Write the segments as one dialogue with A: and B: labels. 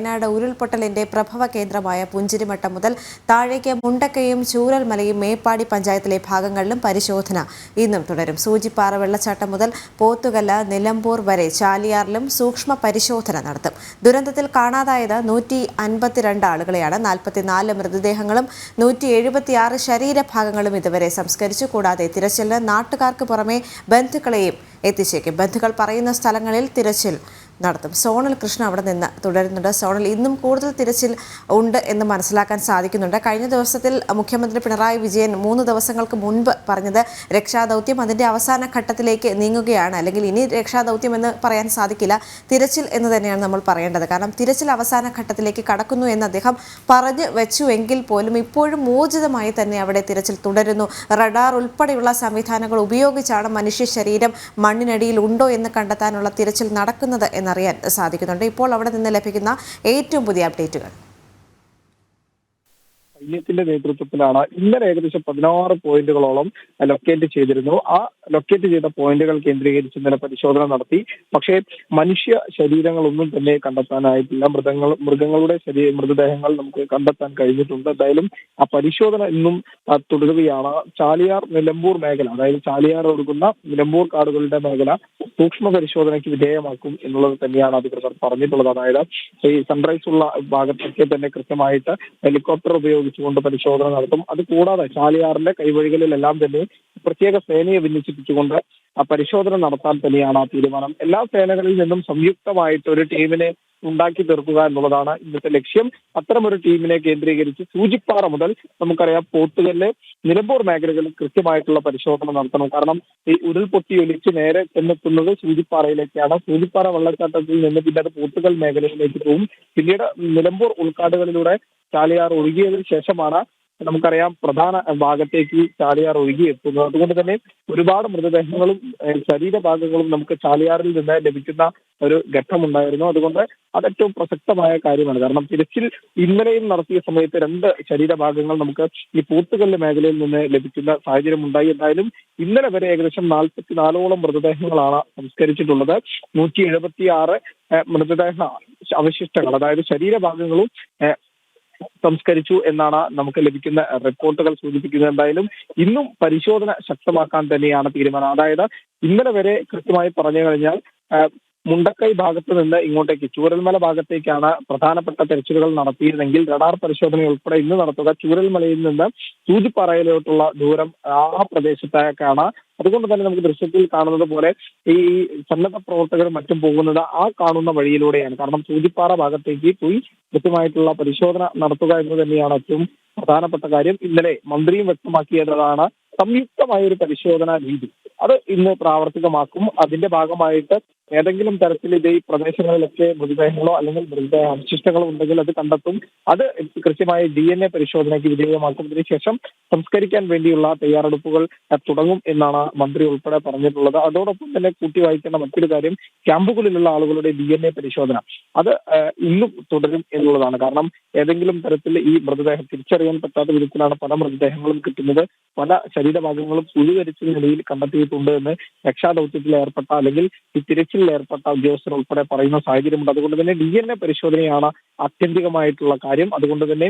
A: വയനാട് ഉരുൾപൊട്ടലിന്റെ പ്രഭവ കേന്ദ്രമായ പുഞ്ചിരിമട്ടം മുതൽ താഴേക്ക് മുണ്ടക്കയും ചൂരൽമലയും മേപ്പാടി പഞ്ചായത്തിലെ ഭാഗങ്ങളിലും പരിശോധന ഇന്നും തുടരും. സൂചിപ്പാറ വെള്ളച്ചാട്ടം മുതൽ പോത്തുകല്ല് നിലമ്പൂർ വരെ ചാലിയാറിലും സൂക്ഷ്മ പരിശോധന നടത്തും. ദുരന്തത്തിൽ കാണാതായത് 152 ആളുകളെയാണ്. 44 മൃതദേഹങ്ങളും 176 ശരീരഭാഗങ്ങളും ഇതുവരെ സംസ്കരിച്ചു. കൂടാതെ തിരച്ചിലിന് നാട്ടുകാർക്ക് പുറമെ ബന്ധുക്കളെയും എത്തിച്ചേക്കും. ബന്ധുക്കൾ പറയുന്ന സ്ഥലങ്ങളിൽ തിരച്ചിൽ നടത്തും. സോണൽ കൃഷ്ണ അവിടെ നിന്ന് തുടരുന്നുണ്ട്. സോണൽ, ഇന്നും കൂടുതൽ തിരച്ചിൽ ഉണ്ട് എന്ന് മനസ്സിലാക്കാൻ സാധിക്കുന്നുണ്ട്. കഴിഞ്ഞ ദിവസത്തിൽ മുഖ്യമന്ത്രി പിണറായി വിജയൻ 3 ദിവസങ്ങൾക്ക് മുൻപ് പറഞ്ഞത് രക്ഷാദൗത്യം അതിന്റെ അവസാന ഘട്ടത്തിലേക്ക് നീങ്ങുകയാണ്, അല്ലെങ്കിൽ ഇനി രക്ഷാദൗത്യം എന്ന് പറയാൻ സാധിക്കില്ല, തിരച്ചിൽ എന്ന് തന്നെയാണ് നമ്മൾ പറയേണ്ടത്. കാരണം തിരച്ചിൽ അവസാന ഘട്ടത്തിലേക്ക് കടക്കുന്നു എന്ന് അദ്ദേഹം പറഞ്ഞു വെച്ചുവെങ്കിൽ പോലും ഇപ്പോഴും ഊർജിതമായി തന്നെ അവിടെ തിരച്ചിൽ തുടരുന്നു. റഡാർ ഉൾപ്പെടെയുള്ള സംവിധാനങ്ങൾ ഉപയോഗിച്ചാണ് മനുഷ്യ ശരീരം മണ്ണിനടിയിൽ ഉണ്ടോ എന്ന് കണ്ടെത്താനുള്ള തിരച്ചിൽ നടക്കുന്നത് എന്നറിയാൻ സാധിക്കുന്നുണ്ട്. ഇപ്പോൾ അവിടെ നിന്ന് ലഭിക്കുന്ന ഏറ്റവും പുതിയ അപ്ഡേറ്റുകൾ.
B: സൈന്യത്തിന്റെ നേതൃത്വത്തിലാണ് ഇന്നലെ ഏകദേശം 16 പോയിന്റുകളോളം ലൊക്കേറ്റ് ചെയ്തിരുന്നു. ആ ലൊക്കേറ്റ് ചെയ്ത പോയിന്റുകൾ കേന്ദ്രീകരിച്ച് ഇന്നലെ പരിശോധന നടത്തി. പക്ഷേ മനുഷ്യ ശരീരങ്ങളൊന്നും തന്നെ കണ്ടെത്താനായിട്ടില്ല. മൃഗങ്ങളുടെ മൃതദേഹങ്ങൾ നമുക്ക് കണ്ടെത്താൻ കഴിഞ്ഞിട്ടുണ്ട്. എന്തായാലും ആ പരിശോധന ഇന്നും തുടരുകയാണ്. ചാലിയാർ നിലമ്പൂർ മേഖല, അതായത് ചാലിയാർ ഒഴുകുന്ന നിലമ്പൂർ കാടുകളുടെ മേഖല സൂക്ഷ്മ പരിശോധനയ്ക്ക് വിധേയമാക്കും എന്നുള്ളത് തന്നെയാണ് അധികൃതർ പറഞ്ഞിട്ടുള്ളത്. അതായത് ഈ സൺറൈസ് ഉള്ള ഭാഗത്തൊക്കെ തന്നെ കൃത്യമായിട്ട് ഹെലികോപ്റ്റർ ഉപയോഗിച്ചുകൊണ്ട് പരിശോധന നടത്തും. അത് കൂടാതെ ചാലിയാറിന്റെ കൈവഴികളിലെല്ലാം തന്നെ പ്രത്യേക സേനയെ വിന്യസിപ്പിച്ചുകൊണ്ട് ആ പരിശോധന നടത്താൻ തന്നെയാണ് ആ തീരുമാനം. എല്ലാ സേനകളിൽ നിന്നും സംയുക്തമായിട്ട് ഒരു ടീമിനെ ഉണ്ടാക്കി തീർക്കുക എന്നുള്ളതാണ് ഇന്നത്തെ ലക്ഷ്യം. അത്തരമൊരു ടീമിനെ കേന്ദ്രീകരിച്ച് സൂചിപ്പാറ മുതൽ നമുക്കറിയാം പോത്തുകല്ല് നിലമ്പൂർ മേഖലകളിൽ കൃത്യമായിട്ടുള്ള പരിശോധന നടത്തണം. കാരണം ഈ ഉരുൾപൊട്ടി ഒലിച്ച് നേരെ ചെന്നെത്തുന്നത് സൂചിപ്പാറയിലേക്കാണ്. സൂചിപ്പാറ വെള്ളച്ചാട്ടത്തിൽ നിന്ന് പിന്നെ അത് പോത്തുകൽ മേഖലയിലേക്ക് പോകും. പിന്നീട് നിലമ്പൂർ ഉൾക്കാടുകളിലൂടെ ചാലിയാർ ഒഴുകിയതിനു ശേഷമാണ് നമുക്കറിയാം പ്രധാന ഭാഗത്തേക്ക് ചാലിയാർ ഒഴുകിയെത്തുന്നത്. അതുകൊണ്ട് തന്നെ ഒരുപാട് മൃതദേഹങ്ങളും ശരീരഭാഗങ്ങളും നമുക്ക് ചാലിയാറിൽ നിന്ന് ലഭിക്കുന്ന ഒരു ഘട്ടമുണ്ടായിരുന്നു. അതുകൊണ്ട് അത് ഏറ്റവും പ്രസക്തമായ കാര്യമാണ്. കാരണം തിരച്ചിൽ ഇന്നലെയും നടത്തിയ സമയത്ത് 2 ശരീരഭാഗങ്ങൾ നമുക്ക് ഈ പോത്തുകല്ല് മേഖലയിൽ നിന്ന് ലഭിക്കുന്ന സാഹചര്യം ഉണ്ടായി. എന്തായാലും ഇന്നലെ വരെ ഏകദേശം 44ഓളം മൃതദേഹങ്ങളാണ് സംസ്കരിച്ചിട്ടുള്ളത്. 176 മൃതദേഹ അവശിഷ്ടങ്ങൾ, അതായത് ശരീരഭാഗങ്ങളും സംസ്കരിച്ചു എന്നാണ് നമുക്ക് ലഭിക്കുന്ന റിപ്പോർട്ടുകൾ സൂചിപ്പിക്കുന്നത്. എന്തായാലും ഇന്നും പരിശോധന ശക്തമാക്കാൻ തന്നെയാണ് തീരുമാനം. അതായത് ഇന്നലെ വരെ കൃത്യമായി പറഞ്ഞു കഴിഞ്ഞാൽ മുണ്ടക്കൈ ഭാഗത്ത് നിന്ന് ഇങ്ങോട്ടേക്ക് ചൂരൽമല ഭാഗത്തേക്കാണ് പ്രധാനപ്പെട്ട തെരച്ചിലുകൾ നടത്തിയിരുന്നെങ്കിൽ റഡാർ പരിശോധന ഉൾപ്പെടെ ഇന്ന് നടത്തുക ചൂരൽമലയിൽ നിന്ന് സൂചിപ്പാറയിലോട്ടുള്ള ദൂരം ആ പ്രദേശത്തേക്കാണ്. അതുകൊണ്ട് തന്നെ നമുക്ക് ദൃശ്യത്തിൽ കാണുന്നത് പോലെ ഈ സന്നദ്ധ പ്രവർത്തകർ മറ്റും പോകുന്നത് ആ കാണുന്ന വഴിയിലൂടെയാണ്. കാരണം സൂചിപ്പാറ ഭാഗത്തേക്ക് പോയി കൃത്യമായിട്ടുള്ള പരിശോധന നടത്തുക എന്ന് തന്നെയാണ് ഏറ്റവും പ്രധാനപ്പെട്ട കാര്യം. ഇന്നലെ മന്ത്രിയും വ്യക്തമാക്കിയതാണ് സംയുക്തമായ ഒരു പരിശോധനാ രീതി. അത് ഇന്ന് പ്രാവർത്തികമാക്കും. അതിന്റെ ഭാഗമായിട്ട് ഏതെങ്കിലും തരത്തിൽ ഇത് ഈ പ്രദേശങ്ങളിലൊക്കെ മൃതദേഹങ്ങളോ അല്ലെങ്കിൽ മൃതദേഹ അവശിഷ്ടങ്ങളോ ഉണ്ടെങ്കിൽ അത് കണ്ടെത്തും. അത് കൃത്യമായ DNA പരിശോധനയ്ക്ക് വിധേയമാക്കും. ഇതിനുശേഷം സംസ്കരിക്കാൻ വേണ്ടിയുള്ള തയ്യാറെടുപ്പുകൾ തുടങ്ങും എന്നാണ് മന്ത്രി ഉൾപ്പെടെ പറഞ്ഞിട്ടുള്ളത്. അതോടൊപ്പം തന്നെ കൂട്ടി വായിക്കേണ്ട മറ്റൊരു കാര്യം, ക്യാമ്പുകളിലുള്ള ആളുകളുടെ DNA പരിശോധന അത് ഇന്നും തുടരും എന്നുള്ളതാണ്. കാരണം ഏതെങ്കിലും തരത്തിൽ ഈ മൃതദേഹം തിരിച്ചറിയാൻ പറ്റാത്ത വിധത്തിലാണ് പല മൃതദേഹങ്ങളും കിട്ടുന്നത്. പല ശരീരഭാഗങ്ങളും പുഴുകരിച്ച നിലയിൽ കണ്ടെത്തിയിട്ടുണ്ട് എന്ന് രക്ഷാദൗത്യത്തിൽ ഏർപ്പെട്ട അല്ലെങ്കിൽ ഈ തിരച്ചിലിൽ ഏർപ്പെട്ട ഉദ്യോഗസ്ഥർ ഉൾപ്പെടെ പറയുന്ന സാഹചര്യമുണ്ട്. അതുകൊണ്ട് തന്നെ DNA പരിശോധനയാണ് ആത്യന്തികമായിട്ടുള്ള കാര്യം. അതുകൊണ്ട് തന്നെ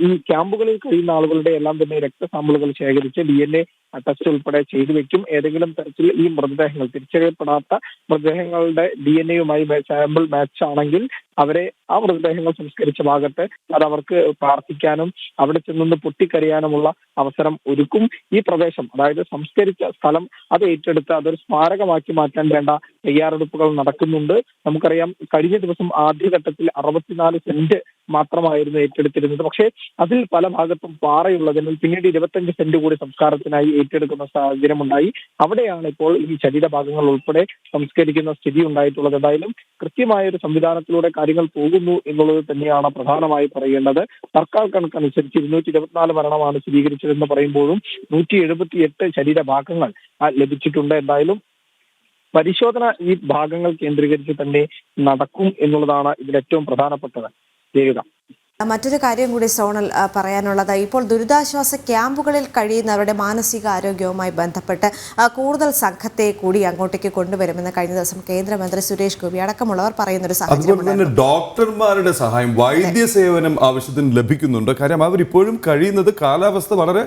B: ഈ ക്യാമ്പുകളിൽ കഴിയുന്ന ആളുകളുടെ എല്ലാം തന്നെ രക്തസാമ്പിളുകൾ ശേഖരിച്ച് DNA ടെസ്റ്റ് ഉൾപ്പെടെ ചെയ്തു വെക്കും. ഏതെങ്കിലും തരത്തിൽ ഈ മൃതദേഹങ്ങൾ തിരിച്ചറിയപ്പെടാത്ത മൃതദേഹങ്ങളുടെ DNA-യുമായി സാമ്പിൾ മാച്ച് ആണെങ്കിൽ അവരെ ആ മൃതദേഹങ്ങൾ സംസ്കരിച്ച ഭാഗത്ത് അത് അവർക്ക് പ്രാർത്ഥിക്കാനും അവിടെ ചെന്ന് പൊട്ടിക്കരയാനുമുള്ള അവസരം ഒരുക്കും. ഈ പ്രദേശം, അതായത് സംസ്കരിച്ച സ്ഥലം അത് ഏറ്റെടുത്ത് അതൊരു സ്മാരകമാക്കി മാറ്റാൻ വേണ്ട തയ്യാറെടുപ്പുകൾ നടക്കുന്നുണ്ട്. നമുക്കറിയാം കഴിഞ്ഞ ദിവസം ആദ്യഘട്ടത്തിൽ 64 സെന്റ് മാത്രമായിരുന്നു ഏറ്റെടുത്തിരുന്നത്. പക്ഷേ അതിൽ പല ഭാഗത്തും പാറയുള്ളതിനാൽ പിന്നീട് 25 സെന്റ് കൂടി സംസ്കാരത്തിനായി ഏറ്റെടുക്കുന്ന സാഹചര്യമുണ്ടായി. അവിടെയാണ് ഇപ്പോൾ ഈ ശരീരഭാഗങ്ങൾ ഉൾപ്പെടെ സംസ്കരിക്കുന്ന സ്ഥിതി ഉണ്ടായിട്ടുള്ളത്. എന്തായാലും കൃത്യമായ ഒരു സംവിധാനത്തിലൂടെ കാര്യങ്ങൾ പോകുന്നു എന്നുള്ളത് തന്നെയാണ് പ്രധാനമായി പറയേണ്ടത്. സർക്കാർ കണക്കനുസരിച്ച് 224 മരണമാണ് സ്ഥിരീകരിച്ചതെന്ന് പറയുമ്പോഴും 178 ശരീരഭാഗങ്ങൾ ലഭിച്ചിട്ടുണ്ട്. എന്തായാലും പരിശോധന ഈ ഭാഗങ്ങൾ കേന്ദ്രീകരിച്ച് തന്നെ നടക്കും എന്നുള്ളതാണ് ഇതിൽ ഏറ്റവും പ്രധാനപ്പെട്ടത്. ചെയ്യുക
A: മറ്റൊരു കാര്യം കൂടി സോണൽ പറയാനുള്ളത്, ഇപ്പോൾ ദുരിതാശ്വാസ ക്യാമ്പുകളിൽ കഴിയുന്നവരുടെ മാനസികാരോഗ്യവുമായി ബന്ധപ്പെട്ട് കൂടുതൽ സംഘത്തെ കൂടി അങ്ങോട്ടേക്ക് കൊണ്ടുവരുമെന്ന് കഴിഞ്ഞ ദിവസം കേന്ദ്രമന്ത്രി സുരേഷ് ഗോപി അടക്കമുള്ളവർ പറയുന്നൊരു സാഹചര്യം.
C: അതുപോലെ തന്നെ ഡോക്ടർമാരുടെ സഹായം, വൈദ്യ സേവനം ആവശ്യത്തിന് ലഭിക്കുന്നുണ്ട്. കാര്യം അവരിപ്പോഴും കഴിയുന്നത് കാലാവസ്ഥ വളരെ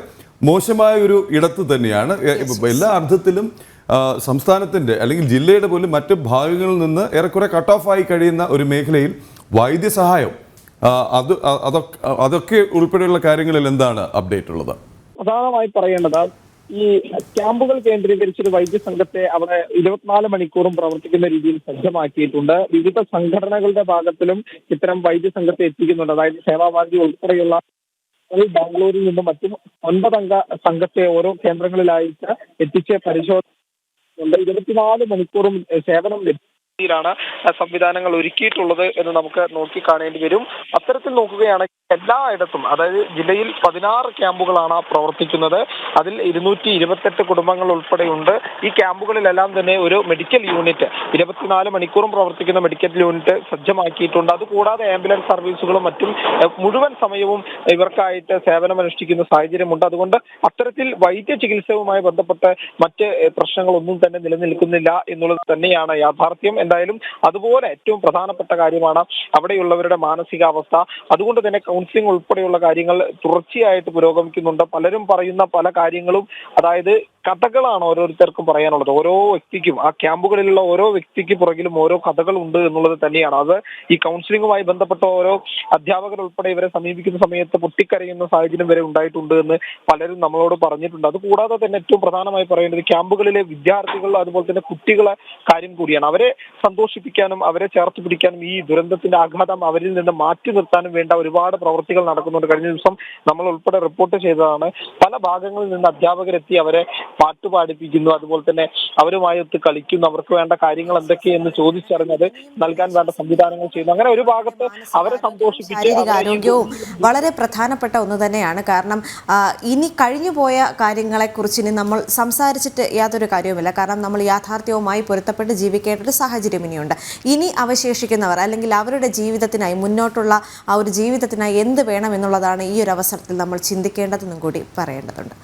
C: മോശമായ ഒരു ഇടത്ത് തന്നെയാണ്. എല്ലാ അർത്ഥത്തിലും സംസ്ഥാനത്തിന്റെ അല്ലെങ്കിൽ ജില്ലയുടെ പോലും മറ്റ് ഭാഗങ്ങളിൽ നിന്ന് ഏറെക്കുറെ കട്ട് ഓഫ് ആയി കഴിയുന്ന ഒരു മേഖലയിൽ വൈദ്യസഹായം അതൊക്കെ ഉൾപ്പെടെയുള്ള കാര്യങ്ങളിൽ എന്താണ് അപ്ഡേറ്റ് ഉള്ളത്?
B: പ്രധാനമായി പറയേണ്ടത് ഈ ക്യാമ്പുകൾ കേന്ദ്രീകരിച്ചൊരു വൈദ്യസംഘത്തെ അവിടെ 24 മണിക്കൂറും പ്രവർത്തിക്കുന്ന രീതിയിൽ സജ്ജമാക്കിയിട്ടുണ്ട്. വിവിധ സംഘടനകളുടെ ഭാഗത്തിലും ഇത്തരം വൈദ്യസംഘത്തെ എത്തിക്കുന്നുണ്ട്. അതായത് സേവാഭാരതി ഉൾപ്പെടെയുള്ള ബാംഗ്ലൂരിൽ നിന്നും മറ്റും 9 അംഗ സംഘത്തെ ഓരോ കേന്ദ്രങ്ങളിലായിട്ട് എത്തിച്ച് പരിശോധന 24 മണിക്കൂറും സേവനം ാണ് സംവിധാനങ്ങൾ ഒരുക്കിയിട്ടുള്ളത് എന്ന് നമുക്ക് നോക്കി കാണേണ്ടി വരും. അത്തരത്തിൽ നോക്കുകയാണെങ്കിൽ എല്ലായിടത്തും, അതായത് ജില്ലയിൽ 16 ക്യാമ്പുകളാണ് പ്രവർത്തിക്കുന്നത്. അതിൽ 228 കുടുംബങ്ങൾ ഉൾപ്പെടെയുണ്ട്. ഈ ക്യാമ്പുകളിലെല്ലാം തന്നെ ഒരു മെഡിക്കൽ യൂണിറ്റ് 24 മണിക്കൂറും പ്രവർത്തിക്കുന്ന മെഡിക്കൽ യൂണിറ്റ് സജ്ജമാക്കിയിട്ടുണ്ട്. അതുകൂടാതെ ആംബുലൻസ് സർവീസുകളും മറ്റും മുഴുവൻ സമയവും ഇവർക്കായിട്ട് സേവനമനുഷ്ഠിക്കുന്ന സാഹചര്യമുണ്ട്. അതുകൊണ്ട് അത്തരത്തിൽ വൈദ്യ ചികിത്സയുമായി ബന്ധപ്പെട്ട് മറ്റ് പ്രശ്നങ്ങളൊന്നും തന്നെ നിലനിൽക്കുന്നില്ല എന്നുള്ളത് തന്നെയാണ് യാഥാർത്ഥ്യം. എന്തായാലും അതുപോലെ ഏറ്റവും പ്രധാനപ്പെട്ട കാര്യമാണ് അവിടെയുള്ളവരുടെ മാനസികാവസ്ഥ. അതുകൊണ്ട് തന്നെ കൗൺസിലിംഗ് ഉൾപ്പെടെയുള്ള കാര്യങ്ങൾ തുടർച്ചയായിട്ട് പുരോഗമിക്കുന്നുണ്ട്. പലരും പറയുന്ന പല കാര്യങ്ങളും, അതായത് കഥകളാണ് ഓരോരുത്തർക്കും പറയാനുള്ളത്. ഓരോ വ്യക്തിക്കും, ആ ക്യാമ്പുകളിലുള്ള ഓരോ വ്യക്തിക്ക് പുറകിലും ഓരോ കഥകളുണ്ട് എന്നുള്ളത് തന്നെയാണ്. അത് ഈ കൗൺസിലിംഗുമായി ബന്ധപ്പെട്ട ഓരോ അധ്യാപകർ ഉൾപ്പെടെ ഇവരെ സമീപിക്കുന്ന സമയത്ത് പൊട്ടിക്കരയുന്ന സാഹചര്യം വരെ ഉണ്ടായിട്ടുണ്ട് എന്ന് പലരും നമ്മളോട് പറഞ്ഞിട്ടുണ്ട്. അതുകൂടാതെ തന്നെ ഏറ്റവും പ്രധാനമായി പറയേണ്ടത് ക്യാമ്പുകളിലെ വിദ്യാർത്ഥികൾ അതുപോലെ തന്നെ കുട്ടികളെ കാര്യം കൂടിയാണ്. അവരെ സന്തോഷിപ്പിക്കാനും അവരെ ചേർത്ത് പിടിക്കാനും ഈ ദുരന്തത്തിന്റെ ആഘാതം അവരിൽ നിന്ന് മാറ്റി നിർത്താനും വേണ്ട ഒരുപാട് പ്രവൃത്തികൾ നടക്കുന്നുണ്ട്. കഴിഞ്ഞ ദിവസം നമ്മൾ ഉൾപ്പെടെ റിപ്പോർട്ട് ചെയ്തതാണ്. പല ഭാഗങ്ങളിൽ നിന്ന് അധ്യാപകരെത്തി അവരെ പാട്ട് പാടിപ്പിക്കുന്നു, അതുപോലെ തന്നെ അവരുമായി ഒത്ത് കളിക്കുന്നു, അവർക്ക് വേണ്ട കാര്യങ്ങൾ എന്തൊക്കെയെന്ന് ചോദിച്ചറിഞ്ഞത് നൽകാൻ വേണ്ട സംവിധാനങ്ങൾ ചെയ്യുന്നു. അങ്ങനെ ഒരു ഭാഗത്ത് അവരെ സന്തോഷിപ്പിച്ച്
A: ശാരീരിക ആരോഗ്യവും വളരെ പ്രധാനപ്പെട്ട ഒന്ന് തന്നെയാണ്. കാരണം ഇനി കഴിഞ്ഞുപോയ കാര്യങ്ങളെക്കുറിച്ച് ഇനി നമ്മൾ സംസാരിച്ചിട്ട് യാതൊരു കാര്യവുമില്ല. കാരണം നമ്മൾ യാഥാർത്ഥ്യവുമായി പൊരുത്തപ്പെട്ട് ജീവിക്കേണ്ട ഒരു സാഹചര്യം ഇനിയുണ്ട്. ഇനി അവശേഷിക്കുന്നവർ അല്ലെങ്കിൽ അവരുടെ ജീവിതത്തിനായി, മുന്നോട്ടുള്ള ആ ഒരു ജീവിതത്തിനായി എന്ത് വേണം എന്നുള്ളതാണ് ഈ ഒരു അവസരത്തിൽ നമ്മൾ ചിന്തിക്കേണ്ടതെന്നും കൂടി പറയേണ്ടതുണ്ട്.